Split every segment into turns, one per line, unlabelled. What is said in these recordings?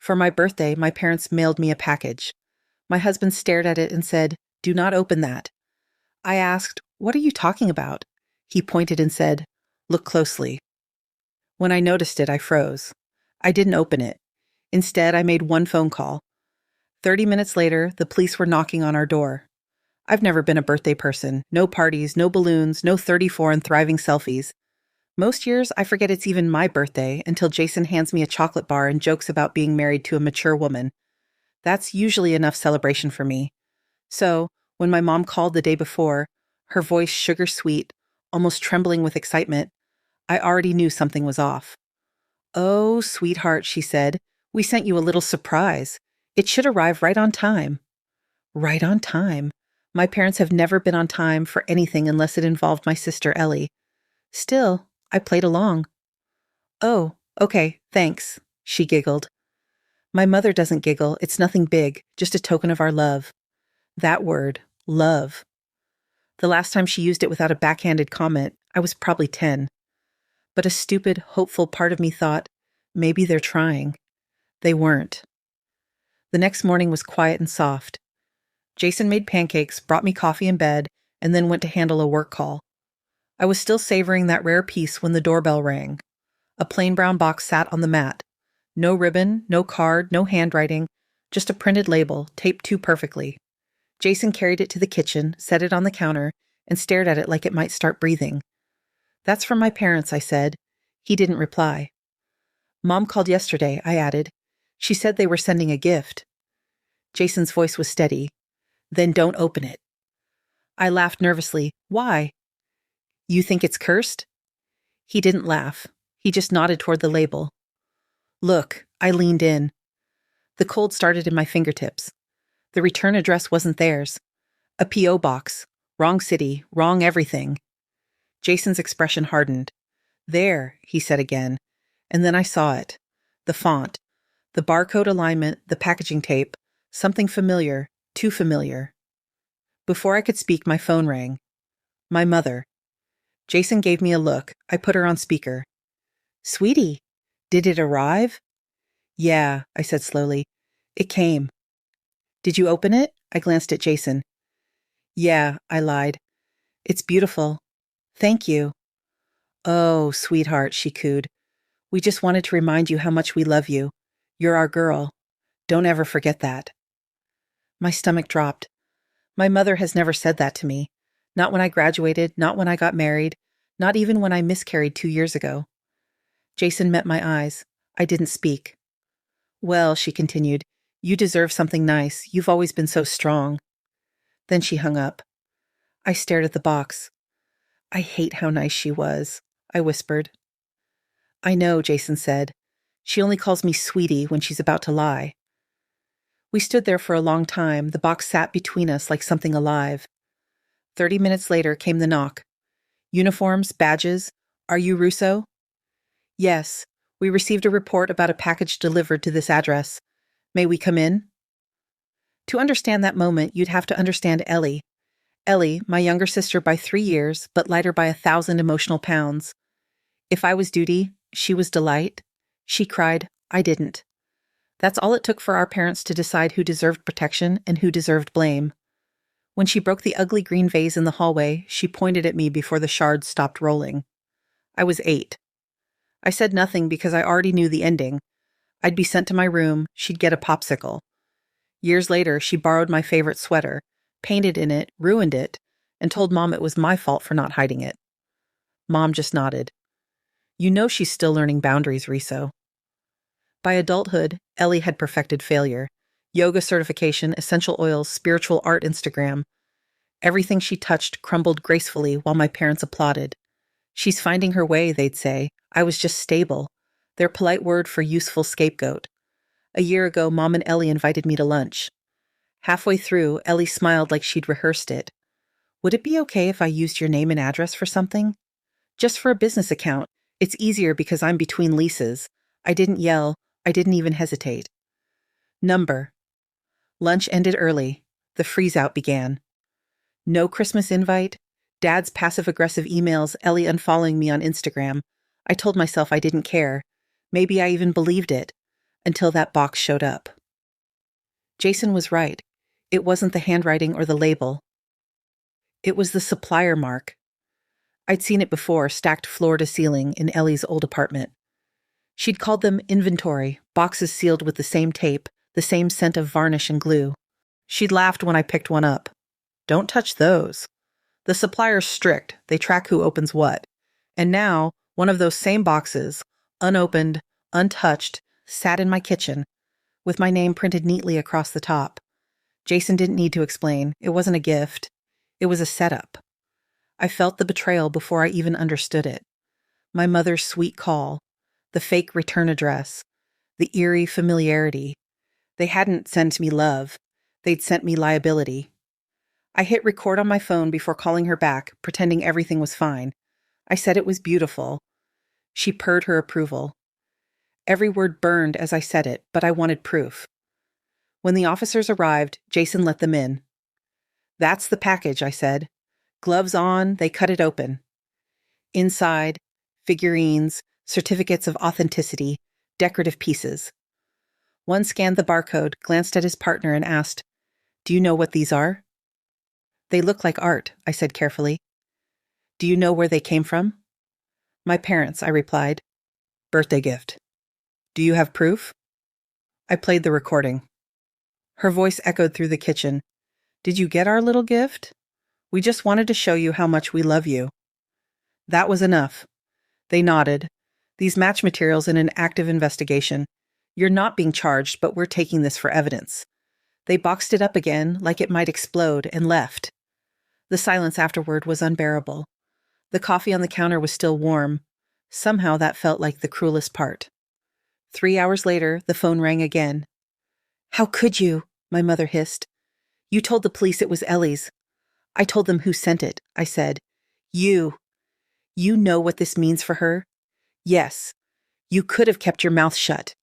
For my birthday, my parents mailed me a package. My husband stared at it and said, "Do not open that." I asked, "What are you talking about?" He pointed and said, "Look closely." When I noticed it, I froze. I didn't open it. Instead, I made one phone call. 30 minutes later, the police were knocking on our door. I've never been a birthday person. No parties, no balloons, no 34 and thriving selfies. Most years, I forget it's even my birthday until Jason hands me a chocolate bar and jokes about being married to a mature woman. That's usually enough celebration for me. So, when my mom called the day before, her voice sugar sweet, almost trembling with excitement, I already knew something was off. "Oh, sweetheart," she said, "we sent you a little surprise. It should arrive right on time." Right on time. My parents have never been on time for anything unless it involved my sister Ellie. Still, I played along. "Oh, okay, thanks," she giggled. My mother doesn't giggle. It's nothing big, just a token of our love. That word, love. The last time she used it without a backhanded comment, I was probably 10. But a stupid, hopeful part of me thought, maybe they're trying. They weren't. The next morning was quiet and soft. Jason made pancakes, brought me coffee in bed, and then went to handle a work call. I was still savoring that rare peace when the doorbell rang. A plain brown box sat on the mat. No ribbon, no card, no handwriting, just a printed label, taped too perfectly. Jason carried it to the kitchen, set it on the counter, and stared at it like it might start breathing. "That's from my parents," I said. He didn't reply. "Mom called yesterday," I added. "She said they were sending a gift." Jason's voice was steady. "Then don't open it." I laughed nervously. "Why?" "You think it's cursed?" He didn't laugh. He just nodded toward the label. "Look," I leaned in. The cold started in my fingertips. The return address wasn't theirs. A P.O. box. Wrong city, wrong everything. Jason's expression hardened. "There," he said again. And then I saw it. The font. The barcode alignment, the packaging tape. Something familiar. Too familiar. Before I could speak, my phone rang. My mother. Jason gave me a look. I put her on speaker. "Sweetie, did it arrive?" "Yeah," I said slowly. "It came." "Did you open it?" I glanced at Jason. "Yeah," I lied. "It's beautiful. Thank you." "Oh, sweetheart," she cooed. "We just wanted to remind you how much we love you. You're our girl. Don't ever forget that." My stomach dropped. My mother has never said that to me. Not when I graduated, not when I got married, not even when I miscarried 2 years ago. Jason met my eyes. I didn't speak. "Well," she continued, "you deserve something nice. You've always been so strong." Then she hung up. I stared at the box. "I hate how nice she was," I whispered. "I know," Jason said. "She only calls me sweetie when she's about to lie." We stood there for a long time. The box sat between us like something alive. 30 minutes later came the knock. "Uniforms, badges. Are you Russo?" "Yes. We received a report about a package delivered to this address. May we come in?" To understand that moment, you'd have to understand Ellie. Ellie, my younger sister by 3 years, but lighter by 1,000 emotional pounds. If I was duty, she was delight. She cried, I didn't. That's all it took for our parents to decide who deserved protection and who deserved blame. When she broke the ugly green vase in the hallway, she pointed at me before the shards stopped rolling. I was 8. I said nothing because I already knew the ending. I'd be sent to my room, she'd get a popsicle. Years later, she borrowed my favorite sweater, painted in it, ruined it, and told Mom it was my fault for not hiding it. Mom just nodded. "You know she's still learning boundaries, Riso." By adulthood, Ellie had perfected failure. Yoga certification, essential oils, spiritual art Instagram. Everything she touched crumbled gracefully while my parents applauded. "She's finding her way," they'd say. I was just stable. Their polite word for useful scapegoat. A year ago, Mom and Ellie invited me to lunch. Halfway through, Ellie smiled like she'd rehearsed it. "Would it be okay if I used your name and address for something?" "Just for a business account. It's easier because I'm between leases." I didn't yell. I didn't even hesitate. Number. Lunch ended early. The freeze-out began. No Christmas invite. Dad's passive-aggressive emails, Ellie unfollowing me on Instagram. I told myself I didn't care. Maybe I even believed it. until that box showed up. Jason was right. It wasn't the handwriting or the label. It was the supplier mark. I'd seen it before, stacked floor to ceiling in Ellie's old apartment. She'd called them inventory, boxes sealed with the same tape, the same scent of varnish and glue. She'd laughed when I picked one up. Don't touch those. The supplier's strict. They track who opens what. And now, one of those same boxes, unopened, untouched, sat in my kitchen, with my name printed neatly across the top. Jason didn't need to explain. It wasn't a gift. It was a setup. I felt the betrayal before I even understood it. My mother's sweet call, the fake return address, the eerie familiarity. They hadn't sent me love. They'd sent me liability. I hit record on my phone before calling her back, pretending everything was fine. I said it was beautiful. She purred her approval. Every word burned as I said it, but I wanted proof. When the officers arrived, Jason let them in. That's the package, I said. Gloves on, they cut it open. Inside, figurines, certificates of authenticity, decorative pieces. One scanned the barcode, glanced at his partner, and asked, "Do you know what these are?" "They look like art," I said carefully. "Do you know where they came from?" "My parents," I replied. "Birthday gift." "Do you have proof?" I played the recording. Her voice echoed through the kitchen. "Did you get our little gift? We just wanted to show you how much we love you." That was enough. They nodded. "These match materials in an active investigation. You're not being charged, but we're taking this for evidence." They boxed it up again, like it might explode, and left. The silence afterward was unbearable. The coffee on the counter was still warm. Somehow that felt like the cruelest part. 3 hours later, the phone rang again. "How could you?" my mother hissed. "You told the police it was Ellie's." "I told them who sent it," I said. You know what this means for her?" "Yes. You could have kept your mouth shut.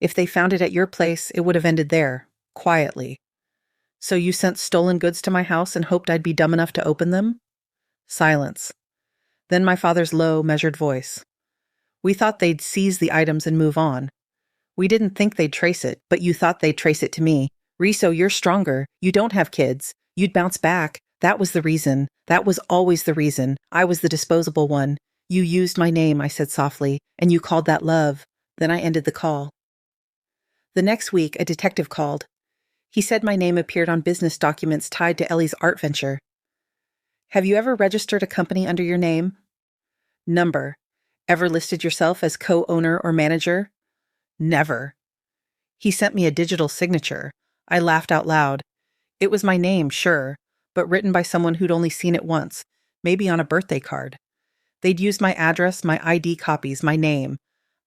If they found it at your place, it would have ended there, quietly." "So you sent stolen goods to my house and hoped I'd be dumb enough to open them?" Silence. Then my father's low, measured voice. "We thought they'd seize the items and move on. We didn't think they'd trace it, but you thought they'd trace it to me. Riso, you're stronger. You don't have kids. You'd bounce back. That was the reason. That was always the reason. I was the disposable one. You used my name," I said softly, "and you called that love." Then I ended the call. The next week, a detective called. He said my name appeared on business documents tied to Ellie's art venture. "Have you ever registered a company under your name?" Number. "Ever listed yourself as co-owner or manager?" Never. He sent me a digital signature. I laughed out loud. It was my name, sure, but written by someone who'd only seen it once, maybe on a birthday card. They'd used my address, my ID copies, my name.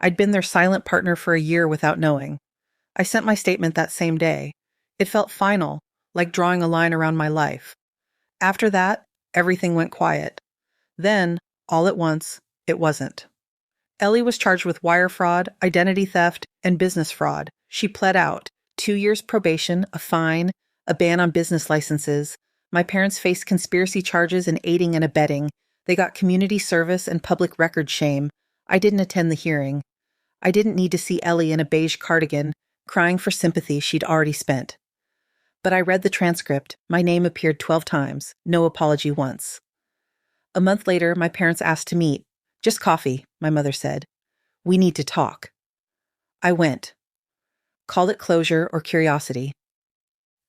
I'd been their silent partner for a year without knowing. I sent my statement that same day. It felt final, like drawing a line around my life. After that, everything went quiet. Then, all at once, it wasn't. Ellie was charged with wire fraud, identity theft, and business fraud. She pled out. 2 years probation, a fine, a ban on business licenses. My parents faced conspiracy charges and aiding and abetting. They got community service and public record shame. I didn't attend the hearing. I didn't need to see Ellie in a beige cardigan, crying for sympathy she'd already spent. But I read the transcript. My name appeared 12 times, no apology once. A month later, my parents asked to meet. "Just coffee," my mother said. "We need to talk." I went. Call it closure or curiosity.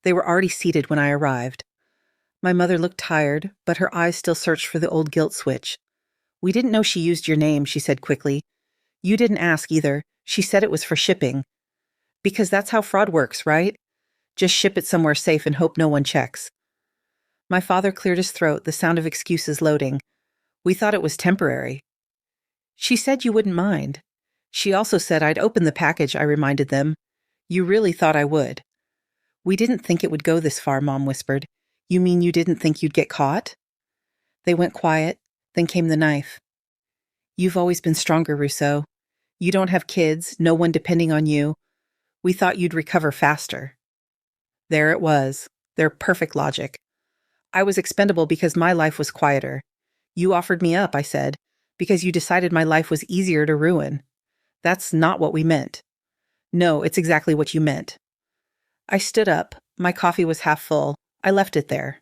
They were already seated when I arrived. My mother looked tired, but her eyes still searched for the old guilt switch. "We didn't know she used your name," she said quickly. "You didn't ask either. She said it was for shipping. Because that's how fraud works, right? Just ship it somewhere safe and hope no one checks." My father cleared his throat, the sound of excuses loading. "We thought it was temporary." "She said you wouldn't mind. She also said I'd open the package," I reminded them. "You really thought I would." "We didn't think it would go this far," Mom whispered. "You mean you didn't think you'd get caught?" They went quiet, then came the knife. "You've always been stronger, Rousseau. You don't have kids, no one depending on you. We thought you'd recover faster." There it was, their perfect logic. I was expendable because my life was quieter. "You offered me up," I said, "because you decided my life was easier to ruin." That's not what we meant. No, it's exactly what you meant. I stood up. My coffee was half full. I left it there.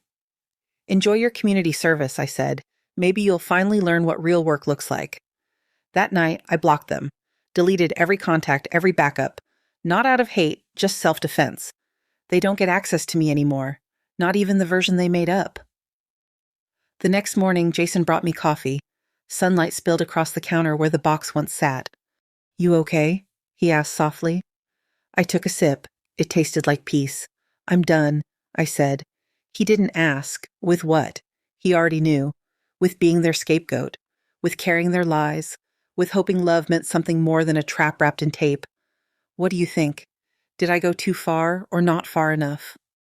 Enjoy your community service, I said. Maybe you'll finally learn what real work looks like. That night, I blocked them, deleted every contact, every backup. Not out of hate, just self-defense. They don't get access to me anymore, not even the version they made up. The next morning, Jason brought me coffee. Sunlight spilled across the counter where the box once sat. You okay? He asked softly. I took a sip. It tasted like peace. I'm done, I said. He didn't ask. With what? He already knew. With being their scapegoat. With carrying their lies. With hoping love meant something more than a trap wrapped in tape. What do you think? Did I go too far or not far enough?